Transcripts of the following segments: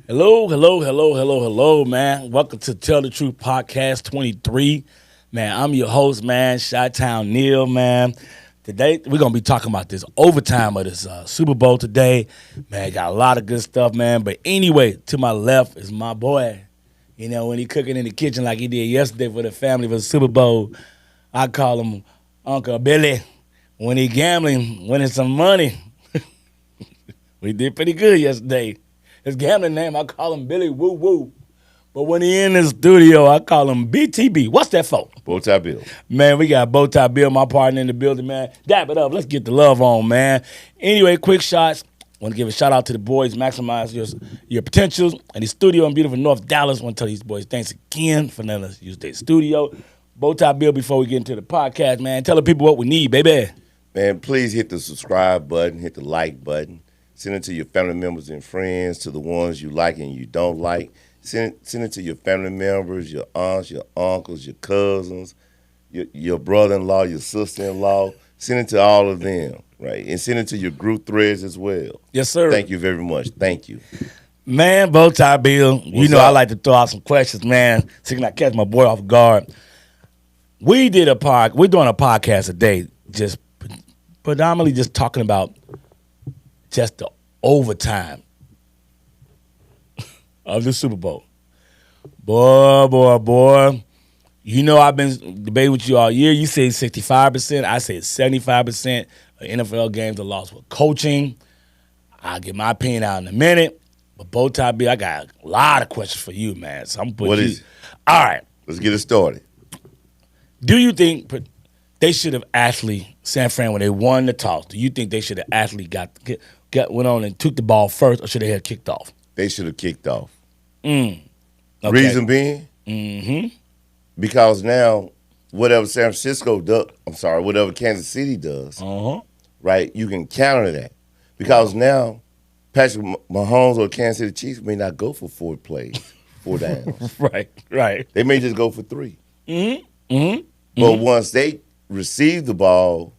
Hello, man. Welcome to Tell the Truth Podcast 23. Man, I'm your host, man, Chi-Town Neal, man. Today, we're going to be talking about this overtime of this Super Bowl today. Man, got a lot of good stuff, man. But anyway, to my left is my boy. You know, when he cooking in the kitchen like he did yesterday for the family for the Super Bowl, I call him Uncle Billy. When he gambling, winning some money, we did pretty good yesterday. His gambling name, I call him Billy Woo Woo. But when he in the studio, I call him BTB. What's that for? Bowtie Bill. Man, we got Bowtie Bill, my partner in the building, man. Dap it up. Let's get the love on, man. Anyway, quick shots. Want to give a shout out to the boys. Maximize your potentials. And the studio in beautiful North Dallas. Want to tell these boys thanks again for letting us use their studio. Bowtie Bill, before we get into the podcast, man, tell the people what we need, baby. Man, please hit the subscribe button, hit the like button. Send it to your family members and friends, to the ones you like and you don't like. Send it to your family members, your aunts, your uncles, your cousins, your brother-in-law, your sister-in-law. Send it to all of them, right? And send it to your group threads as well. Yes, sir. Thank you very much. Thank you. Man, Bowtie Bill, you know up? I like to throw out some questions, man, so you can not catch my boy off guard. We're doing a podcast today, just predominantly just talking about just the overtime of the Super Bowl. Boy. You know I've been debating with you all year. You say 65%. I say 75% of NFL games are lost with coaching. I'll get my opinion out in a minute. But Bowtie Bill, I got a lot of questions for you, man. So I'm putting What you. is it? All right. Let's get it started. Do you think they should have actually, San Fran, when they won the toss, do you think they should have actually went on and took the ball first, or should they have kicked off? They should have kicked off. Okay. Reason being? Because now, whatever whatever Kansas City does, right, you can counter that. Because now, Patrick Mahomes or Kansas City Chiefs may not go for 4 plays, 4 downs. Right. They may just go for 3. But once they receive the ball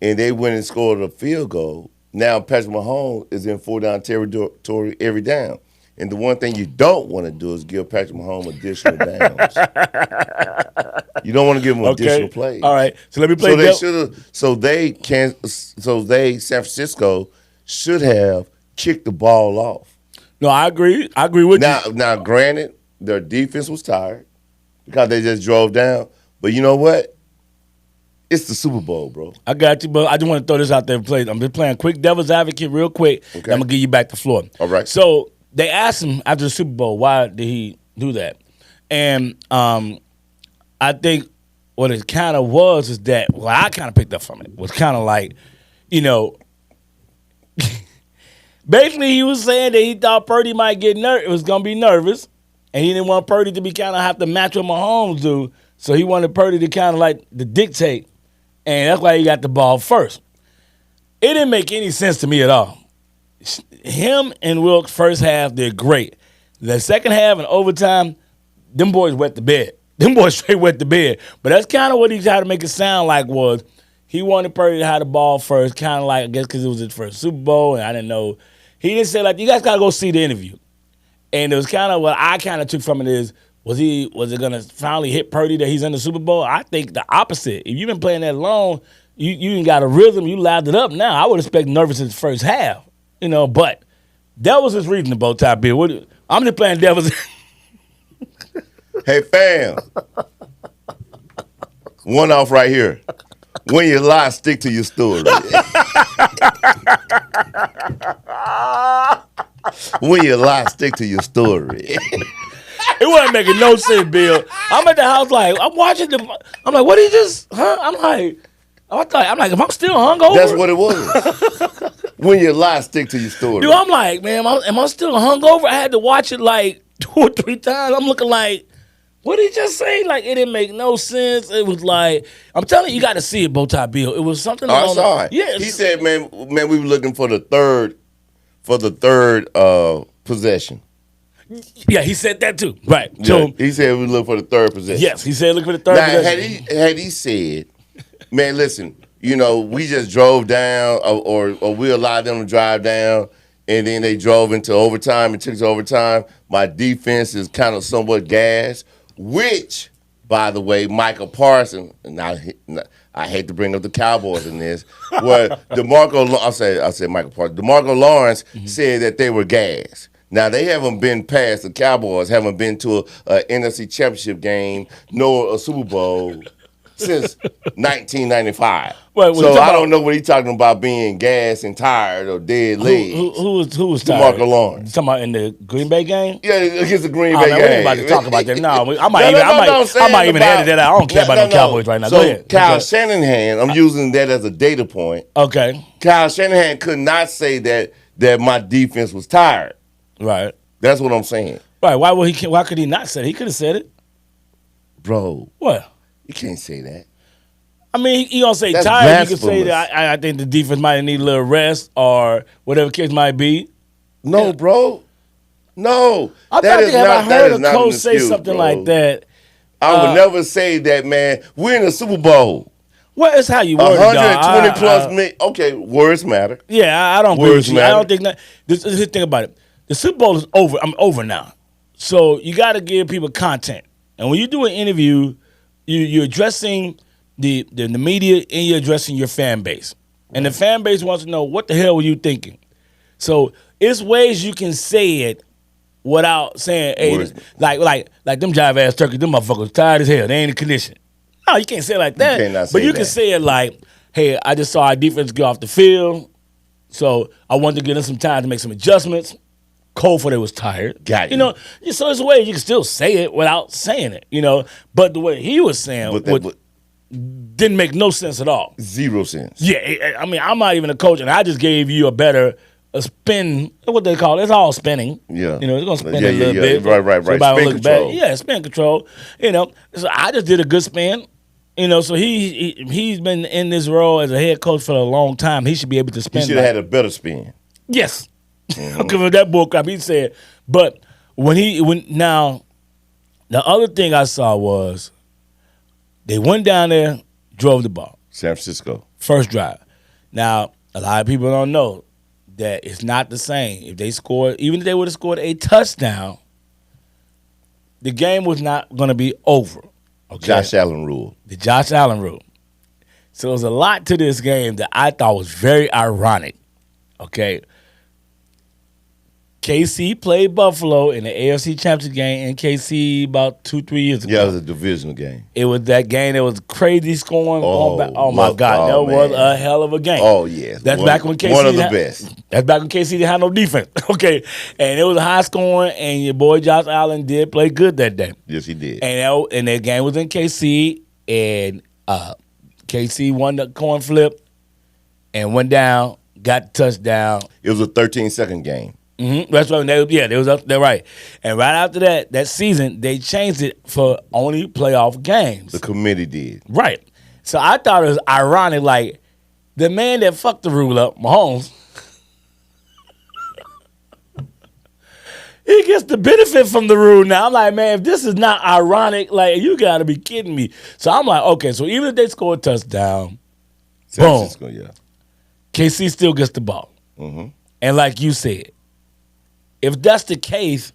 and they went and scored a field goal, now Patrick Mahomes is in 4-down territory every down. And the one thing you don't want to do is give Patrick Mahomes additional downs. You don't want to give him additional plays. All right. So let me play. San Francisco should have kicked the ball off. No, I agree. I agree with you. Now, granted, their defense was tired because they just drove down. But you know what? It's the Super Bowl, bro. I got you, but I just want to throw this out there and play. I'm just playing quick devil's advocate real quick. Okay. I'm going to give you back the floor. All right. So they asked him after the Super Bowl, why did he do that? And I think what it kind of was is that, what I kind of picked up from it was kind of like, you know, basically he was saying that he thought Purdy might get was going to be nervous, and he didn't want Purdy to be kind of have to match what Mahomes do, so he wanted Purdy to kind of like to dictate, and that's why he got the ball first. It didn't make any sense to me at all. Him and Wilkes first half, they're great. The second half and overtime, them boys wet the bed. Them boys straight wet the bed. But that's kind of what he tried to make it sound like was he wanted Purdy to have the ball first, kind of like, I guess because it was his first Super Bowl, and I didn't know. He didn't say, like, you guys got to go see the interview. And it was kind of what I kind of took from it is, was it going to finally hit Purdy that he's in the Super Bowl? I think the opposite. If you've been playing that long, you ain't got a rhythm, you loud it up now. I would expect nervous in the first half, you know, but that was his reason, the Bowtie Bill. I'm just playing devil's. Hey, fam. One off right here. When you lie, stick to your story. When you lie, stick to your story. It wasn't making no sense, Bill. I'm at the house like, I'm watching I'm like, what did he just, huh? I'm like, am I still hungover? That's what it was. When you lie, stick to your story. Dude, I'm like, man, am I still hungover? I had to watch it like 2 or 3 times. I'm looking like, what did he just say? Like, it didn't make no sense. It was like, I'm telling you got to see it, Bowtie Bill. It was something. I saw it. Yeah. He said, man, we were looking for the third possession. Yeah, he said that too. Right. Yeah, So he said we look for the third possession. yes, he said look for the third Now, possession. had he said, man, listen, we just drove down or we allowed them to drive down and then they drove into overtime and took to overtime. My defense is kind of somewhat gassed, which, by the way, Michael Parsons, and I hate to bring up the Cowboys in this, where I say Michael Parsons, DeMarco Lawrence said that they were gassed. Now, they haven't been past, the Cowboys haven't been to a NFC Championship game nor a Super Bowl since 1995. So I don't know what he's talking about being gassed and tired or dead legs. Who was tired? DeMarco Lawrence. You talking about in the Green Bay game? Yeah, against the Green Bay game. We ain't about to talk about that. No, I might even edit that out. I don't care about the Cowboys right now. So go ahead. Kyle Shanahan, I'm using that as a data point. Okay. Kyle Shanahan could not say that my defense was tired. Right. That's what I'm saying. Right. Why could he not say it? He could have said it. Bro. What? You can't say that. I mean, he gonna say That's tired. You can say that I think the defense might need a little rest or whatever case might be. No, bro. No. I heard a coach say something like that. I would never say that, man. We're in the Super Bowl. Well, it's how you word it, 120 plus million. Okay, words matter. Yeah, I don't agree with you. I don't think that. This is the thing about it. The Super Bowl is over. I'm over now. So you got to give people content. And when you do an interview, you're addressing the media and you're addressing your fan base. And the fan base wants to know, what the hell were you thinking? So it's ways you can say it without saying, hey, like them jive ass turkeys, them motherfuckers tired as hell. They ain't in condition. No, you can't say it like that. But you can say it like, hey, I just saw our defense get off the field, so I wanted to give them some time to make some adjustments. Cold, they was tired. Got it. You know, so there's a way you can still say it without saying it, you know. But the way he was saying didn't make no sense at all. Zero sense. Yeah, I mean, I'm not even a coach, and I just gave you a spin, what they call it. It's all spinning. Yeah. You know, it's going to spin a little bit. Right. Spin control. Yeah, spin control. You know, so I just did a good spin. You know, so he's been in this role as a head coach for a long time. He should be able to spin. He should have had a better spin. Yes. Mm-hmm. Because that bull crap, he said. But now, the other thing I saw was they went down there, drove the ball. San Francisco. First drive. Now, a lot of people don't know that it's not the same. If they scored, even if they would have scored a touchdown, the game was not going to be over. Okay? Josh Allen rule. The Josh Allen rule. So there's a lot to this game that I thought was very ironic. Okay. KC played Buffalo in the AFC Championship game in KC about 2-3 years ago. Yeah, it was a divisional game. It was that game that was crazy scoring. Oh my God. That was a hell of a game. Oh, yes. That's back when KC. One of the best. That's back when KC didn't have no defense. Okay. And it was a high scoring, and your boy Josh Allen did play good that day. Yes, he did. And that game was in KC, and KC won the coin flip and went down, got the touchdown. It was a 13-second game. Mm-hmm. That's right. They was up there, right. And right after that season, they changed it for only playoff games. The committee did. Right. So I thought it was ironic, like, the man that fucked the rule up, Mahomes, he gets the benefit from the rule now. I'm like, man, if this is not ironic, like, you got to be kidding me. So I'm like, okay, so even if they score a touchdown, San Francisco, yeah. KC still gets the ball. Mm-hmm. And like you said, if that's the case,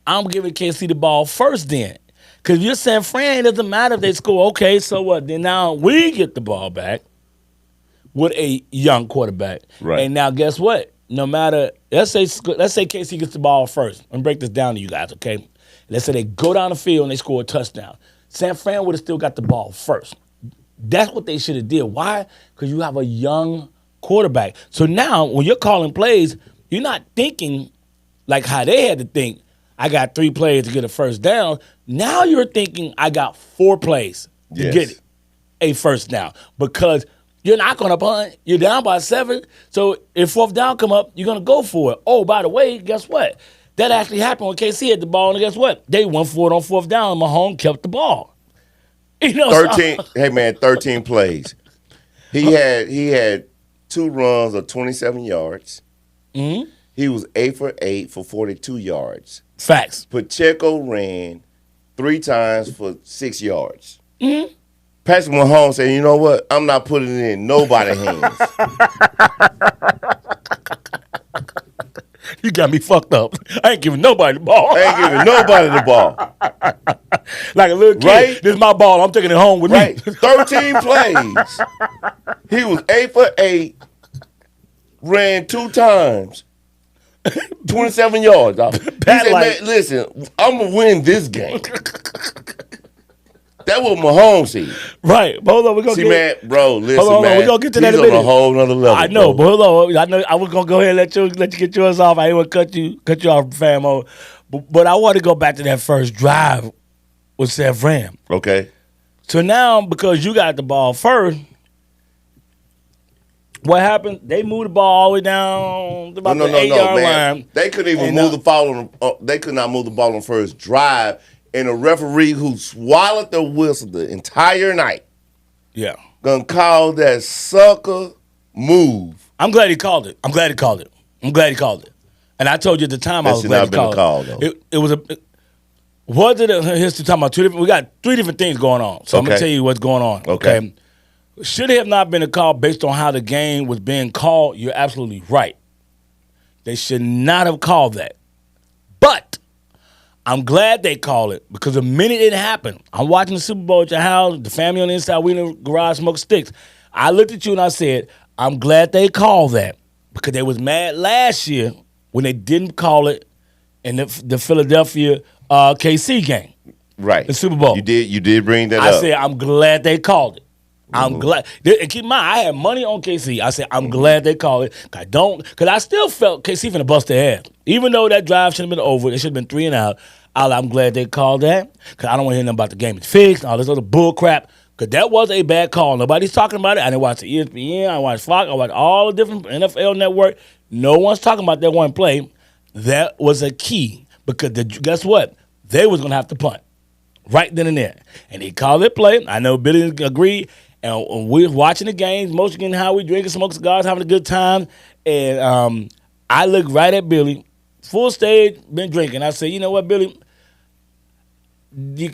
I'm giving KC the ball first then. Because you're saying, Fran, it doesn't matter if they score. Okay, so what? Then now we get the ball back with a young quarterback. Right. And now guess what? No matter, let's say KC gets the ball first. I'm going to break this down to you guys, okay? Let's say they go down the field and they score a touchdown. San Fran would have still got the ball first. That's what they should have did. Why? Because you have a young quarterback. So now when you're calling plays, you're not thinking like how they had to think, I got 3 plays to get a first down. Now you're thinking, I got 4 plays to get a first down. Because you're not going to punt. You're down by 7. So if 4th down come up, you're going to go for it. Oh, by the way, guess what? That actually happened when KC had the ball, and guess what? They went for it on 4th down, and Mahomes kept the ball. You know, 13. Hey man, 13 plays. He had 2 runs of 27 yards. Mm-hmm. He was 8 for 8 for 42 yards. Facts. Pacheco ran 3 times for 6 yards. Mm-hmm. Patrick Mahomes said, you know what? I'm not putting it in nobody's hands. You got me fucked up. I ain't giving nobody the ball. I ain't giving nobody the ball. Like a little kid. Right? This is my ball. I'm taking it home with Right? me. 13 plays. He was 8 for 8. Ran 2 times. 27 yards. He said, man, listen, I'm going to win this game. That was Mahomes said. Right. But hold on. We're going to man, bro, listen, hold on, man. we're going to get to that in a He's minute. on a whole nother level, I know, bro. but hold on. I know I was going to go ahead and let you get yours off. I didn't want to cut you off, famo. But I want to go back to that first drive with Seth Ram. Okay. So now, because you got the ball first, what happened? They moved the ball all the way down to about the 8-yard line. They couldn't even move the ball on. They could not move the ball on first drive, and a referee who swallowed the whistle the entire night. Yeah, gonna call that sucker move. I'm glad he called it. And I told you at the time I was glad he called it. It was a. Was it? Here's talking about 2 different. We got 3 different things going on. So I'm gonna tell you what's going on. Okay. Should it have not been a call based on how the game was being called? You're absolutely right. They should not have called that. But I'm glad they called it because the minute it happened, I'm watching the Super Bowl at your house, the family on the inside, we in the garage smoking sticks. I looked at you and I said, I'm glad they called that because they was mad last year when they didn't call it in the Philadelphia KC game. Right. The Super Bowl. You did bring that up. I said, I'm glad they called it. I'm glad. And keep in mind, I had money on KC. I said, I'm glad they called it. Because I still felt KC finna bust their ass. Even though that drive should have been over, it should have been 3 and out. I'm glad they called that. Because I don't want to hear nothing about the game is fixed, all this other bull crap. Because that was a bad call. Nobody's talking about it. I didn't watch the ESPN. I watched Fox. I watched all the different NFL network. No one's talking about that one play. That was a key. Because guess what? They was going to have to punt. Right then and there. And he called it play. I know Billy agreed. And we're watching the games, most getting how we drinking, smoking cigars, having a good time. And I looked right at Billy, full stage, been drinking. I said, you know what, Billy?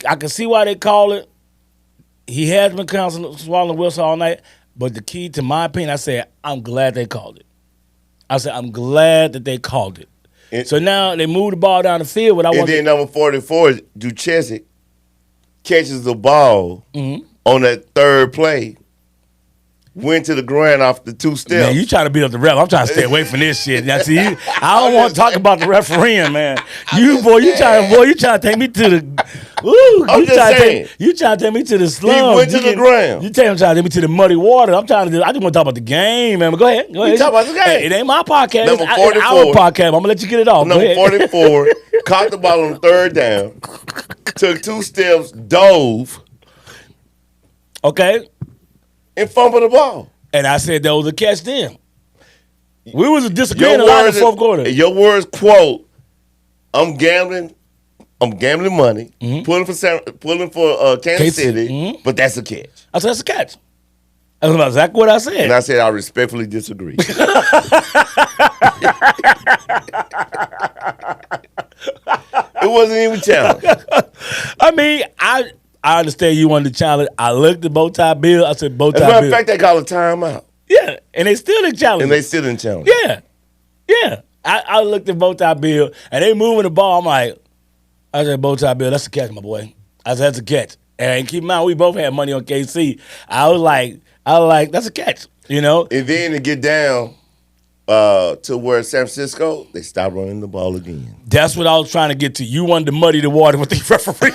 I can see why they call it. He has been swallowing the whistle all night. But the key, to my opinion, I said, I'm glad they called it. I said, I'm glad that they called it. So now they move the ball down the field. And then number 44, Duchesne, catches the ball. Mm-hmm. On that third play, went to the ground off the 2 steps. Man, you trying to beat up the ref. I'm trying to stay away from this shit. Now, see, I don't want to talk about the refereeing, man. You trying to take me to the. I'm just saying. You trying to take me to the slums. He went to the ground. You trying to take me to the muddy water. I just want to talk about the game, man. But go ahead. You talk about the game. Hey, it ain't my podcast. Number 44. It's our podcast. I'm going to let you get it off. Number 44, caught the ball on 3rd down, took 2 steps, dove. Okay. And fumbled the ball. And I said that was a catch then. We was disagreeing a lot in the 4th quarter. Your words, quote, I'm gambling money, pulling for Kansas City, but that's a catch. I said, that's a catch. That's exactly what I said. And I said, I respectfully disagree. It wasn't even challenged. I mean, I understand you wanted to challenge. I looked at Bowtie Bill. I said, Bowtie Bill. As a matter of fact, they called a timeout. Yeah, and they still didn't challenge. Yeah. I looked at Bowtie Bill, and they moving the ball. I said, Bowtie Bill, that's a catch, my boy. I said, that's a catch. And keep in mind, we both had money on KC. I was like, that's a catch, you know? And then to get down to where San Francisco, they stopped running the ball again. That's what I was trying to get to. You wanted to muddy the water with the referee.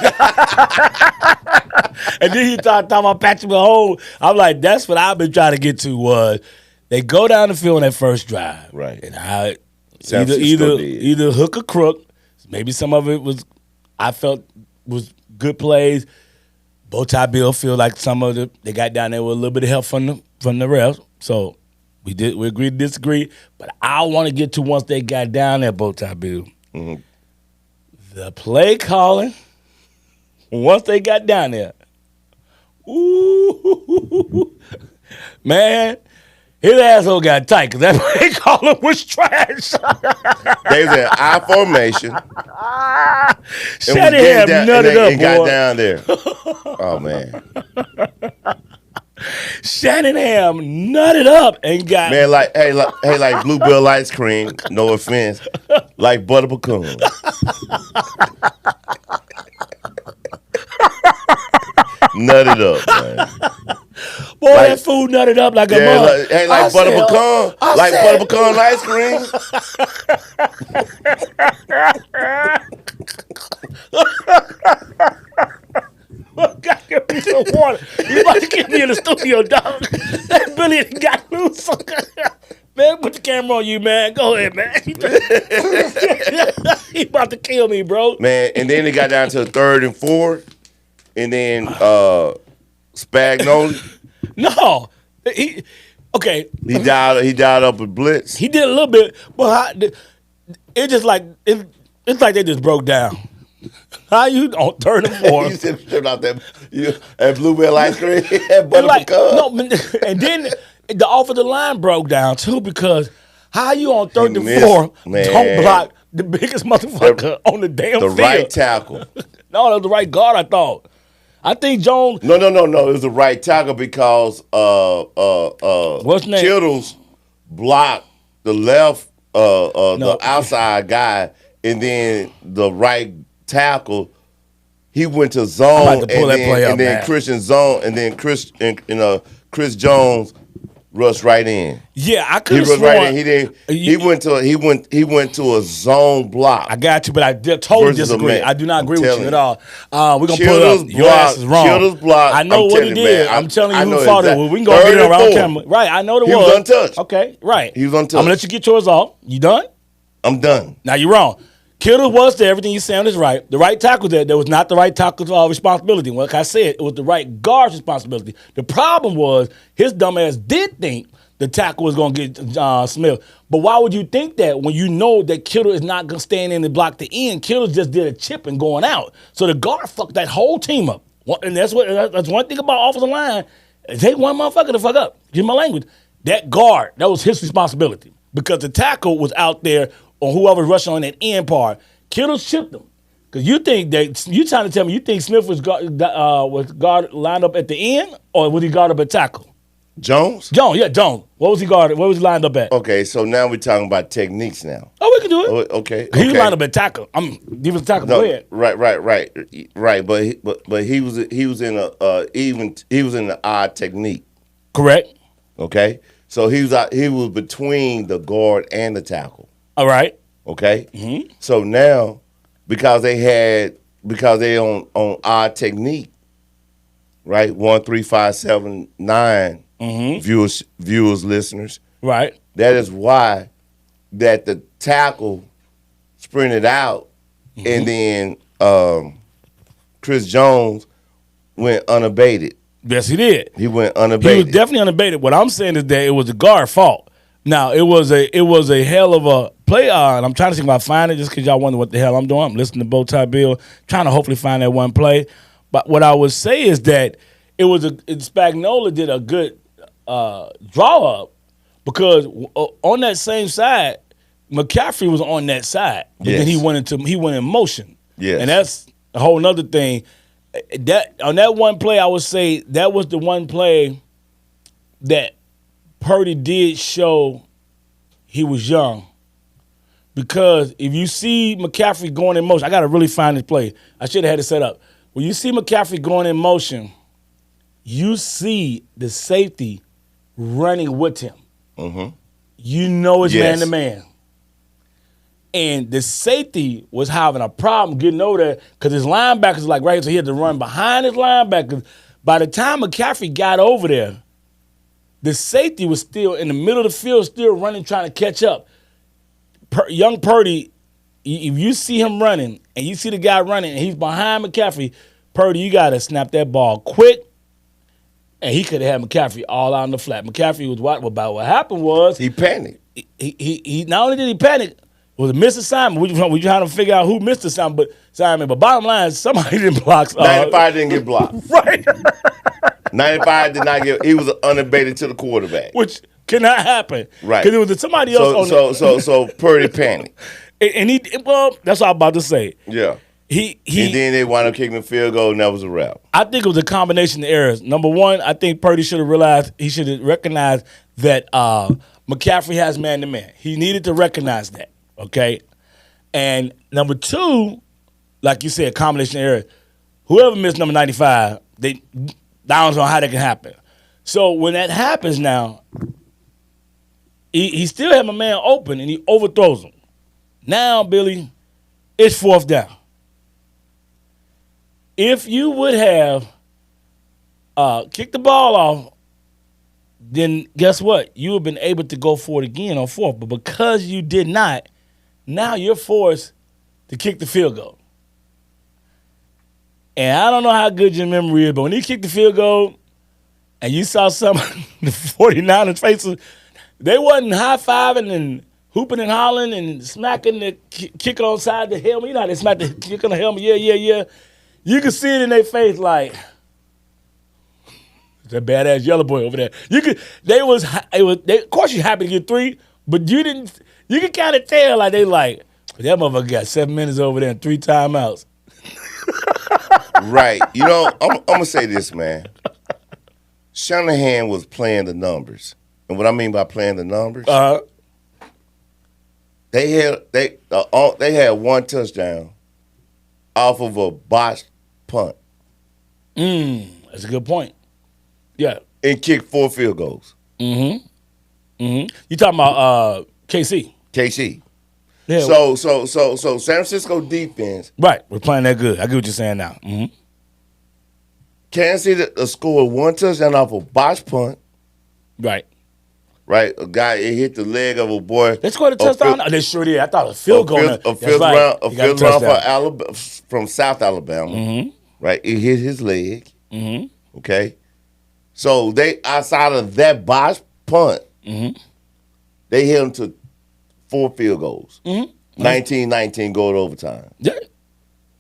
And then he talking about Patrick Mahomes. I'm like, that's what I've been trying to get to was they go down the field on that first drive. Right. And either hook or crook. Maybe some of it was, I felt, was good plays. Bowtie Bill feel like some of they got down there with a little bit of help from the refs. So we agreed to disagree. But I want to get to once they got down there, Bowtie Bill. Mm-hmm. The play calling, once they got down there, ooh, man, his asshole got tight because that play calling was trash. They was in I formation. Shut it up, nutted up, boy. Got down there. Oh, man. Shanahan nutted up and got Man, like Bluebell ice cream. No offense, like butter pecan. Nutted up, man. Boy, that food nutted up like a mug. Like butter pecan, like butter pecan ice cream. God, give me some water. You about to get me in the studio, dog. That Billy got loose. Man, put the camera on you, man. Go ahead, man. He about to kill me, bro. Man, and then it got down to 3rd and 4th, and then Spagnoli. No. He dialed up a blitz. He did a little bit, but it's just like it's like they just broke down. How you on 3rd and 4th? You said straight out that Bluebell ice cream, that butter pecan. No, and then the offensive line broke down too because how you on 3rd and 4th don't block the biggest motherfucker on the damn field? The right tackle. No, that was the right guard. I thought. I think Jones. No. It was the right tackle because What's his name? Kittles blocked the left the outside guy, and then the right tackle he went to zone, and then Christian zone, and then Chris Jones rushed right in. Yeah, I could have sworn. Right in. He went to a zone block. I got you, but I totally disagree. I do not agree with you at all. We're gonna pull it up. Your block, ass is wrong. Kittles block. I know what he did. I'm telling you who fought it. Well, we can go get it around camera. Right, I know the He was untouched. Okay, right. He was untouched. I'm gonna let you get yours off. You done? I'm done. Now you're wrong. Kittle was there. Everything you're saying is right. The right tackle there. That was not the right tackle's responsibility. Like I said, it was the right guard's responsibility. The problem was his dumb ass did think the tackle was going to get Smith. But why would you think that when you know that Kittle is not going to stand in and block the end? Kittle just did a chip and going out. So the guard fucked that whole team up. And that's one thing about offensive line. Take one motherfucker to fuck up. Give my language. That guard, that was his responsibility because the tackle was out there on whoever rushing on that end part. Kittle chipped him. Because you think that, you trying to tell me you think Smith was guard lined up at the end or was he guard up at tackle? Jones? Jones. What was he guarded? What was he lined up at? Okay, so now we're talking about techniques now. Oh, we can do it. Okay. He was lined up at tackle. I'm defensive tackle. Go ahead. Right. But he was in an odd technique. Correct. Okay, so he was between the guard and the tackle. All right. Okay. Mm-hmm. So now because they on odd technique, right? 1, 3, 5, 7, 9. Mm-hmm. Viewers, listeners. Right. That is why that the tackle sprinted out, and then Chris Jones went unabated. Yes, he did. He went unabated. He was definitely unabated. What I'm saying is that it was the guard's fault. Now it was a hell of a play. And I'm trying to see if I find it just because y'all wonder what the hell I'm doing. I'm listening to Bowtie Bill, trying to hopefully find that one play. But what I would say is that Spagnuolo did a good draw up because on that same side, McCaffrey was on that side, but then he went in motion. Yes. And that's a whole nother thing. That on that one play, I would say that was the one play that Purdy did show he was young. Because if you see McCaffrey going in motion, I got to really find this play. I should have had it set up. When you see McCaffrey going in motion, you see the safety running with him. Mm-hmm. You know it's man-to-man. And the safety was having a problem getting over there because his linebackers like right here, so he had to run behind his linebackers. By the time McCaffrey got over there, the safety was still in the middle of the field, still running, trying to catch up. Young Purdy, if you see him running and you see the guy running and he's behind McCaffrey, Purdy, you got to snap that ball quick. And he could have had McCaffrey all out on the flat. McCaffrey was what happened was he panicked. He not only did he panic, it was a missed assignment. We trying to figure out who missed the assignment. But bottom line, somebody didn't block. 95 didn't get blocked. Right. 95 did not get. He was unabated to the quarterback, which cannot happen. Right. Because it was somebody else So Purdy panicked. And that's what I'm about to say. Yeah. He and then they wound up kicking the field goal, and that was a wrap. I think it was a combination of errors. Number one, I think Purdy should have realized he should have recognized that McCaffrey has man-to-man. He needed to recognize that, okay? And number two, like you said, combination of errors. Whoever missed number 95, I don't know how that can happen. So when that happens now, he still had my man open, and he overthrows him. Now, Billy, it's fourth down. If you would have kicked the ball off, then guess what? You would have been able to go for it again on fourth. But because you did not, now you're forced to kick the field goal. And I don't know how good your memory is, but when he kicked the field goal and you saw some of the 49ers faces, they wasn't high-fiving and hooping and hollering and smacking the kicker on side the helmet. You know how they smack the kicker on the helmet? Yeah. You could see it in their face like, that badass yellow boy over there. Of course you're happy to get 3, but you could kind of tell like they like, that motherfucker got 7 minutes over there and 3 timeouts. Right. You know, I'm going to say this, man. Shanahan was playing the numbers. And what I mean by playing the numbers, they had one touchdown off of a botched punt. That's a good point. Yeah. And kicked 4 field goals. You talking about KC? KC. Yeah. So San Francisco defense. Right. We're playing that good. I get what you're saying now. Kansas City scored one touchdown off a botched punt. Right. Right. A guy, it hit the leg of a boy. They scored a touchdown? They sure did. I thought a field goal. A fifth round from South Alabama. Right. It hit his leg. Okay. So they, outside of that botched punt, they hit him to 4 field goals. 19-19 go to overtime.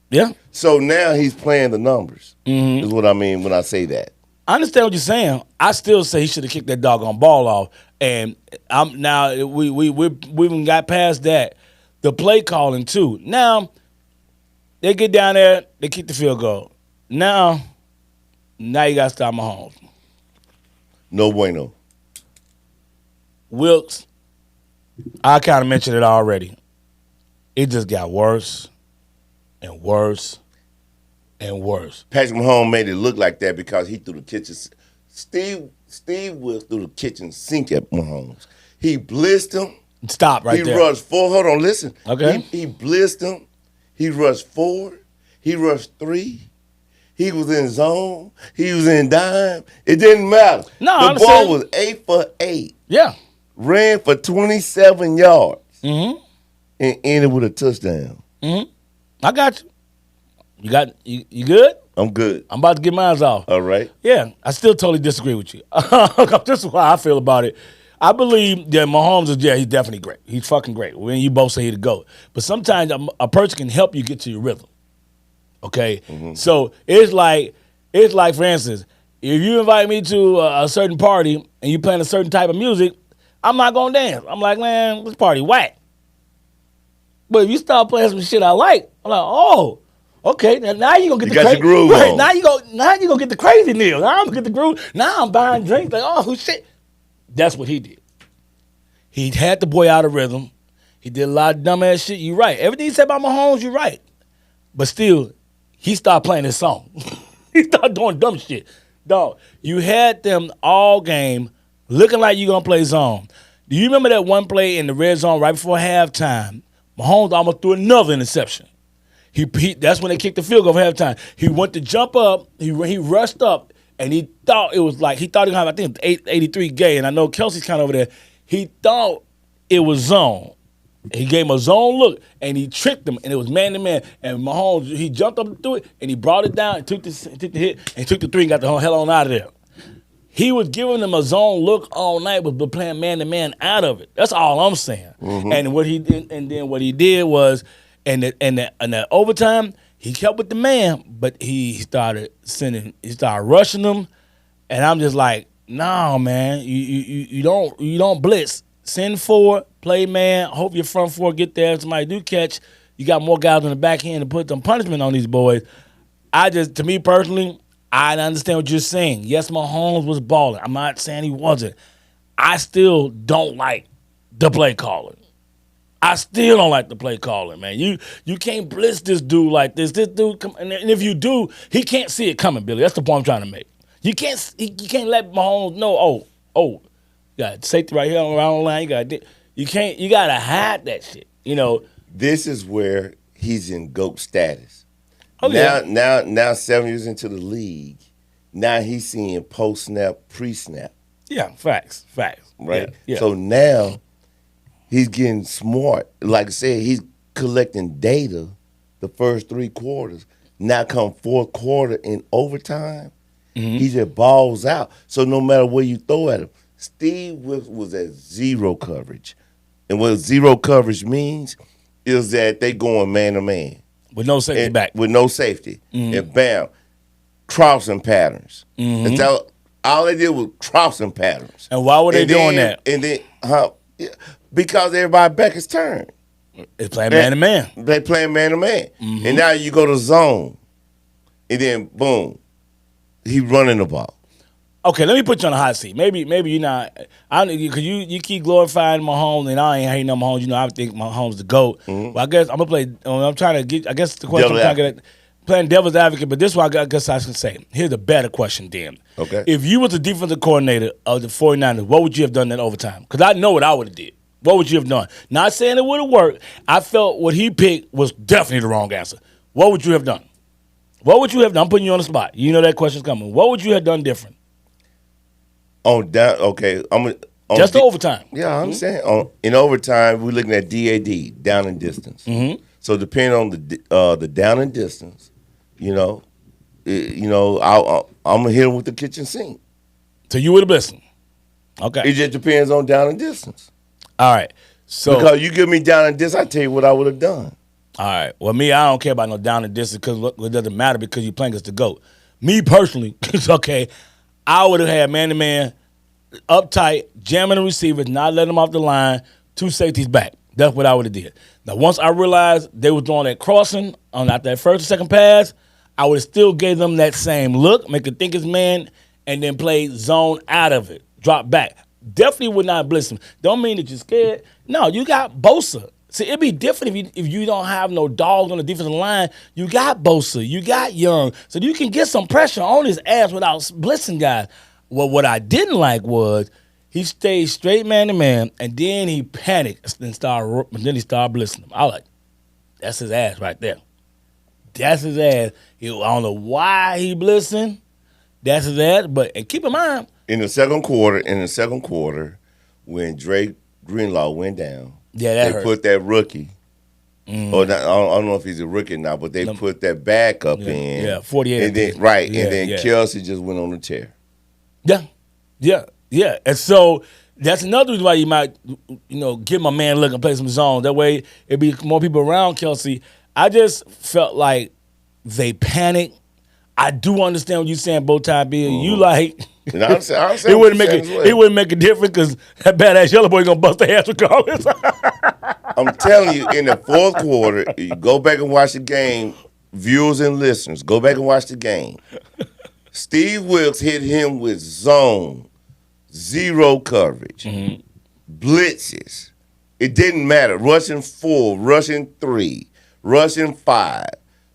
Yeah. So now he's playing the numbers, is what I mean when I say that. I understand what you're saying. I still say he should have kicked that doggone ball off. And I'm now we even got past that. The play calling too. Now they get down there, they kick the field goal. Now you got to stop Mahomes. No bueno. Wilkes, I kind of mentioned it already. It just got worse and worse and worse. Patrick Mahomes made it look like that because he threw the kitchen. Steve Wilkes threw the kitchen sink at Mahomes. He blitzed him. Stop right there. He rushed 4. Hold on, listen. Okay. He blitzed him. He rushed 4. He rushed 3. He was in zone. He was in dime. It didn't matter. No, the ball was 8 for 8. Yeah. Ran for 27 yards. And ended with a touchdown. I got you. You good? I'm good. I'm about to get mine off. All right. Yeah, I still totally disagree with you. This is how I feel about it. I believe that Mahomes is, he's definitely great. He's fucking great. When you both say he's the GOAT. But sometimes a person can help you get to your rhythm. Okay? So it's like, for instance, if you invite me to a certain party and you playing a certain type of music, I'm not going to dance. I'm like, man, this party whack. But if you start playing some shit I like, I'm like, oh, okay. Now you gonna get the crazy groove right, on. Now you gonna get the crazy Neal. Now I'm gonna get the groove. Now I'm buying drinks. Like, oh shit. That's what he did. He had the boy out of rhythm. He did a lot of dumbass shit. You're right. Everything he said about Mahomes, you're right. But still, he started playing his song. He started doing dumb shit. Dog, you had them all game looking like you gonna play zone. Do you remember that one play in the red zone right before halftime? Mahomes almost threw another interception. That's when they kicked the field goal for halftime. He went to jump up. He rushed up, and he thought he was going to have, I think, 83 gay, and I know Kelsey's kind of over there. He thought it was zone. He gave him a zone look, and he tricked him, and it was man-to-man. And Mahomes, he jumped up and threw it, and he brought it down, and took the hit, and took the 3 and got the hell on out of there. He was giving them a zone look all night, but playing man-to-man out of it. That's all I'm saying. And what he did, and then what he did was, in the overtime, he kept with the man, but he started rushing them, and I'm just like, no, man, you don't blitz. Send forward, play man. Hope your front four get there. If somebody do catch, You got more guys on the back end to put some punishment on these boys. To me personally, I understand what you're saying. Yes, Mahomes was balling. I'm not saying he wasn't. I still don't like the play calling. I still don't like the play calling, man. You can't blitz this dude like this. This dude, and if you do, he can't see it coming, Billy. That's the point I'm trying to make. You can't let Mahomes know. Oh, you got safety right here around the line. You gotta hide that shit. This is where he's in GOAT status. Oh, now 7 years into the league, now he's seeing post snap, pre snap. Yeah, facts. Right? Yeah. So now he's getting smart. Like I said, he's collecting data the first 3 quarters. Now come fourth quarter in overtime, he just balls out. So no matter where you throw at him, Steve was at zero coverage. And what zero coverage means is that they going man to man. With no safety back. With no safety. And bam, crossing patterns. And so all they did was crossing patterns. And why were they doing that? And then, because everybody back is turned. It's playing man to man. They playing man to man. And now you go to zone. And then, boom, he running the ball. Okay, let me put you on the hot seat. Maybe you're not. Because you keep glorifying Mahomes, and I ain't hating on Mahomes. I think Mahomes the GOAT. But I guess I'm gonna play. I'm trying to get. I guess the question I'm trying to get. Playing devil's advocate, but this is what I guess I should say. Here's a better question, Dan. Okay. If you was the defensive coordinator of the 49ers, what would you have done in overtime? Because I know what I would have did. What would you have done? Not saying it would have worked. I felt what he picked was definitely the wrong answer. What would you have done? What would you have done? I'm putting you on the spot. You know that question's coming. What would you have done different? Okay. Just the overtime. Yeah, I understand. In overtime, we're looking at DAD, down and distance. So depending on the down and distance, I'm gonna hit him with the kitchen sink. So you would have blitzed him. Okay. It just depends on down and distance. All right. So because you give me down and distance, I tell you what I would have done. All right. Well, me, I don't care about no down and distance because it doesn't matter because you're playing against the GOAT. Me personally, it's okay. I would have had man-to-man, uptight, jamming the receivers, not letting them off the line, 2 safeties back. That's what I would have did. Now, once I realized they were throwing that crossing on that first or second pass, I would have still gave them that same look, make it think it's man, and then play zone out of it, drop back. Definitely would not blitz them. Don't mean that you're scared. No, you got Bosa. See, it'd be different if you don't have no dogs on the defensive line. You got Bosa. You got Young. So you can get some pressure on his ass without blitzing guys. Well, what I didn't like was he stayed straight man-to-man, and then he panicked and then he started blitzing him. I was like, that's his ass right there. That's his ass. I don't know why he blitzing. That's his ass. And keep in mind, in the second quarter, when Drake Greenlaw went down, they hurt. Put that rookie. Or not, I don't know if he's a rookie now, but they put that backup in. Yeah, 48. And then and then Kelsey just went on the tear. Yeah. And so that's another reason why you might, give my man look and play some zone. That way it'd be more people around Kelsey. I just felt like they panicked. I do understand what you're saying, Bowtie Bill. You like it wouldn't make a difference because that badass yellow boy gonna bust their ass regardless. I'm telling you, in the fourth quarter, you go back and watch the game, viewers and listeners, go back and watch the game. Steve Wilkes hit him with zone, zero coverage, blitzes. It didn't matter. Rushing 4, rushing 3, rushing 5,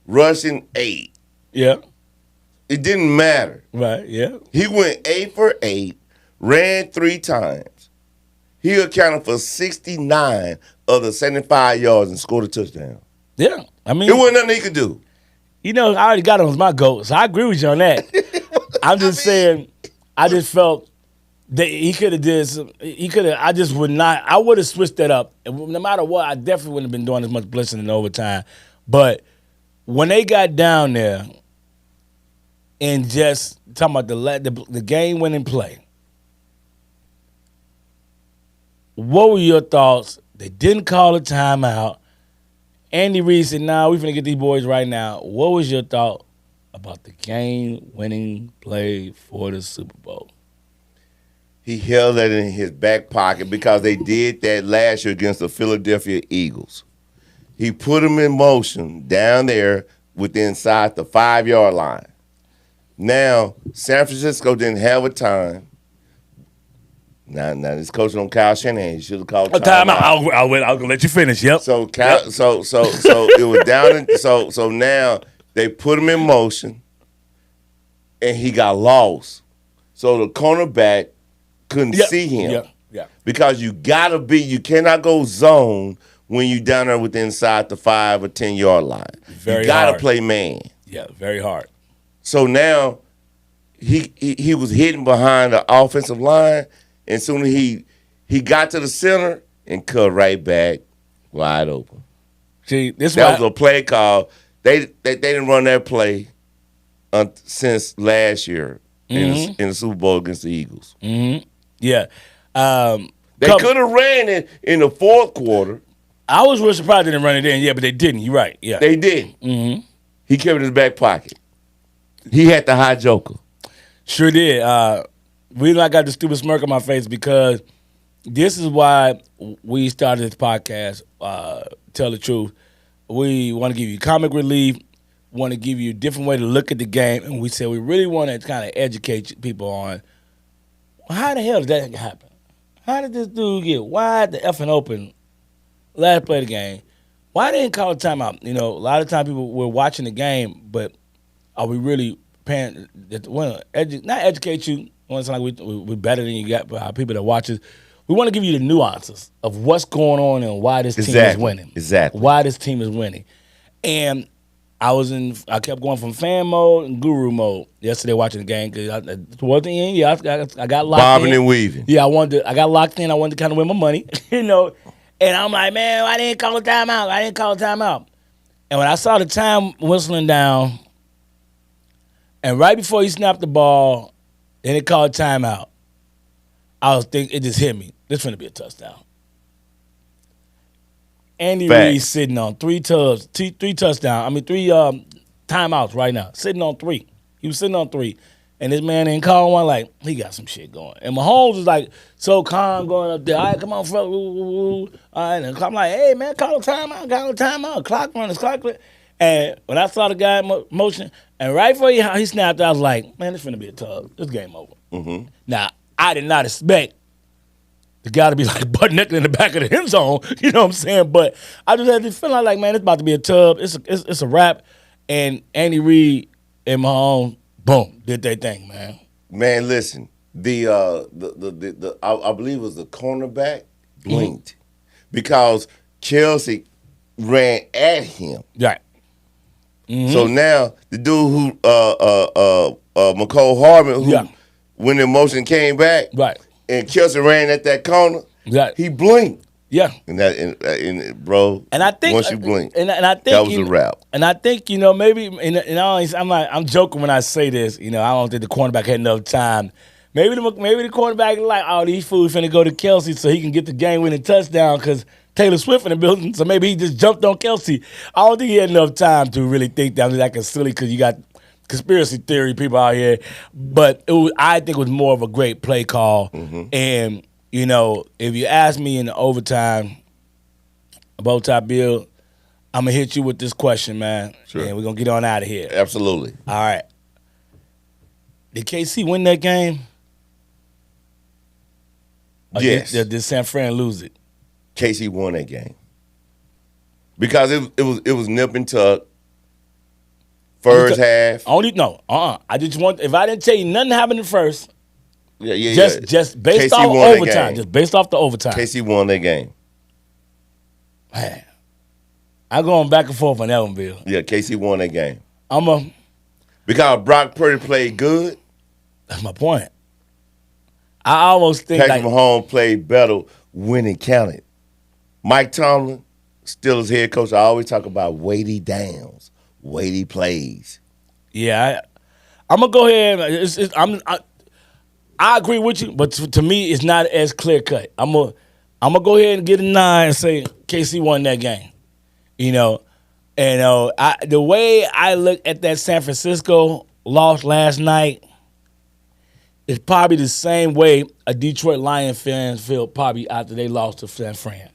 rushing 8. Yeah. It didn't matter. Right, yeah. He went 8 for 8, ran 3 times. He accounted for 69 of the 75 yards and scored a touchdown. Yeah, I mean. There wasn't nothing he could do. I already got him as my GOAT, so I agree with you on that. I'm just saying, I just felt that he could have did some, I just would not, I would have switched that up. No matter what, I definitely wouldn't have been doing as much blitzing in overtime. But when they got down there, and just talking about the game-winning play, what were your thoughts? They didn't call a timeout. Andy Reid said, we're going to get these boys right now. What was your thought about the game-winning play for the Super Bowl? He held that in his back pocket because they did that last year against the Philadelphia Eagles. He put him in motion down there inside the 5-yard line. Now, San Francisco didn't have a time. Now this coach on Kyle Shanahan. He should have called timeout. I'll gonna let you finish. Yep. So it was down. So now they put him in motion, and he got lost. So the cornerback couldn't see him. Yeah. Because you cannot go zone when you down there inside the 5 or 10-yard line. Very you gotta hard. play man. Yeah, very hard. So now he was hidden behind the offensive line, and soon as he got to the center and cut right back wide open. See, that was a play call. They didn't run that play since last year in the Super Bowl against the Eagles. Mm-hmm. Yeah. They could have ran it in the fourth quarter. I was real surprised they didn't run it in. Yeah, but they didn't. You're right. Yeah. They did. Mm-hmm. He kept it in his back pocket. He had the high joker. Sure did. Reason I got the stupid smirk on my face because this is why we started this podcast, Tell the Truth. We want to give you comic relief, want to give you a different way to look at the game, and we said we really want to kind of educate people on how the hell did that happen? How did this dude get wide the effing open last play of the game? Why didn't call a timeout? You know, a lot of times people were watching the game, but are we really paying? Well, not educate you. It's like we're better than you got, but our people that watch us. We want to give you the nuances of what's going on and why this team is winning. Exactly. Why this team is winning. And I kept going from fan mode and guru mode yesterday watching the game because towards the end, I got locked in. Bobbing and weaving. Yeah, I got locked in. I wanted to kind of win my money, you know. And I'm like, man, I didn't call a timeout. And when I saw the time whistling down, and right before he snapped the ball, then it called timeout, I was thinking, it just hit me. This finna be a touchdown. Andy Reid sitting on three touchdowns. Three timeouts right now. Sitting on 3. He was sitting on 3. And this man didn't call one, like, he got some shit going. And Mahomes was like so calm going up there. All right, come on, Fred. All right, and I'm like, hey, man, call a timeout. Clock runners. And when I saw the guy in motion, and right before he snapped, I was like, man, this finna be a tug. This game over. Mm-hmm. Now, I did not expect the guy to be like butt naked in the back of the end zone. You know what I'm saying? But I just had this feeling like, man, it's about to be a tub. It's a wrap. And Andy Reid and Mahomes, boom, did their thing, man. Man, listen, I believe it was the cornerback blinked because Kelsey ran at him. Right. Mm-hmm. So now the dude who McCole Hardman, who when the motion came back, right, and Kelsey ran at that corner, he blinked. Yeah, and bro, and I think once you blink, and I think that was a wrap. And I think maybe I'm joking when I say this. I don't think the cornerback had enough time. Maybe the cornerback like, oh, these fools finna go to Kelsey so he can get the game-winning touchdown because Taylor Swift in the building. So maybe he just jumped on Kelsey. I don't think he had enough time to really think that was like a silly because you got conspiracy theory people out here. But I think it was more of a great play call. Mm-hmm. And if you ask me in the overtime, Bowtie Bill, I'm gonna hit you with this question, man. Sure. And we're gonna get on out of here. Absolutely. All right. Did KC win that game? Yes. Did San Fran lose it? KC won that game because it was nip and tuck. First half. I just want, if I didn't tell you nothing happened in first. Yeah. Just based off overtime. Just based off the overtime. KC won that game. Man, I'm going back and forth on that one, Bill. Yeah, KC won that game. Because Brock Purdy played good. That's my point. I almost think Patrick Mahomes played better when it counted. Mike Tomlin, still as head coach, I always talk about weighty downs, weighty plays. Yeah, I'm gonna go ahead. I agree with you, but to me, it's not as clear cut. I'm gonna go ahead and get a 9 and say KC won that game. The way I look at that San Francisco loss last night is probably the same way a Detroit Lions fans feel probably after they lost to San Fran.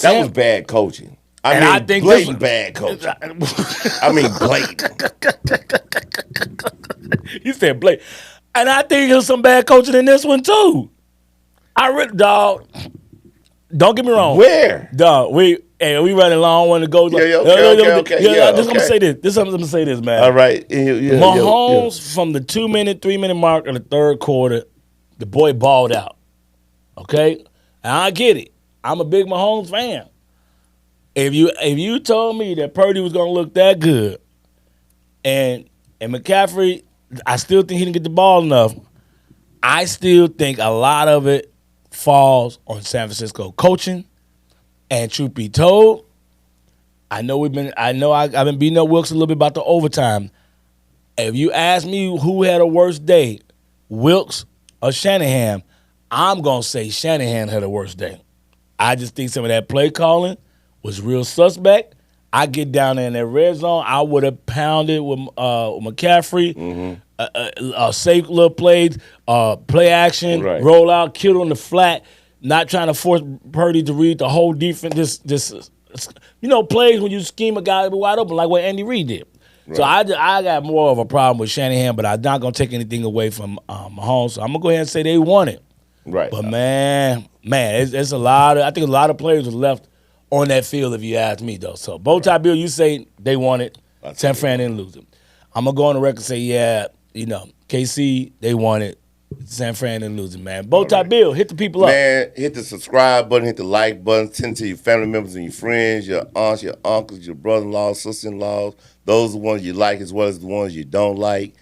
That was bad coaching. And I think blatant bad coaching. I mean, blatant. You said Blake. And I think there's some bad coaching in this one, too. Dog, don't get me wrong. Where? Dog, we running long one to go. Okay. Yeah, I'm gonna say this. I'm gonna say this, man. All right. Mahomes from the 2-minute, 3-minute mark of the third quarter, the boy balled out. Okay? And I get it. I'm a big Mahomes fan. If you told me that Purdy was gonna look that good, and McCaffrey, I still think he didn't get the ball enough. I still think a lot of it falls on San Francisco coaching. And truth be told, I've been beating up Wilkes a little bit about the overtime. If you ask me who had a worse day, Wilkes or Shanahan, I'm gonna say Shanahan had a worse day. I just think some of that play calling was real suspect. I get down there in that red zone, I would have pounded with McCaffrey. Mm-hmm. Safe little plays, play action, right. Roll out, kill on the flat, not trying to force Purdy to read the whole defense. This plays when you scheme a guy wide open like what Andy Reid did. Right. So I got more of a problem with Shanahan, but I'm not going to take anything away from Mahomes. So I'm going to go ahead and say they won it. Right. But, man, it's a lot of – I think a lot of players were left on that field if you ask me, though. So, Bowtie Bill, you say they won it. San Fran didn't lose it. I'm going to go on the record and say, yeah, KC, they won it. San Fran didn't lose it, man. Bowtie Bill, hit the people up. Man, hit the subscribe button, hit the like button, send it to your family members and your friends, your aunts, your uncles, your brother-in-laws, sister-in-laws. Those are the ones you like as well as the ones you don't like.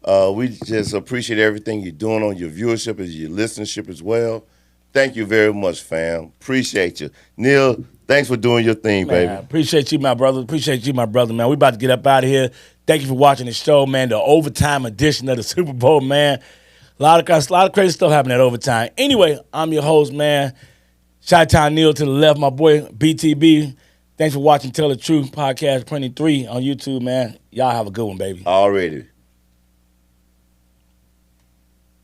We just appreciate everything you're doing on your viewership and your listenership as well. Thank you very much, fam. Appreciate you. Neal, thanks for doing your thing, man, baby. Appreciate you, my brother. Appreciate you, my brother, man. We about to get up out of here. Thank you for watching the show, man. The overtime edition of the Super Bowl, man. A lot of crazy stuff happening at overtime. Anyway, I'm your host, man. Chi-Town Neal to the left, my boy BTB. Thanks for watching Tell the Truth Podcast 23 on YouTube, man. Y'all have a good one, baby. Already.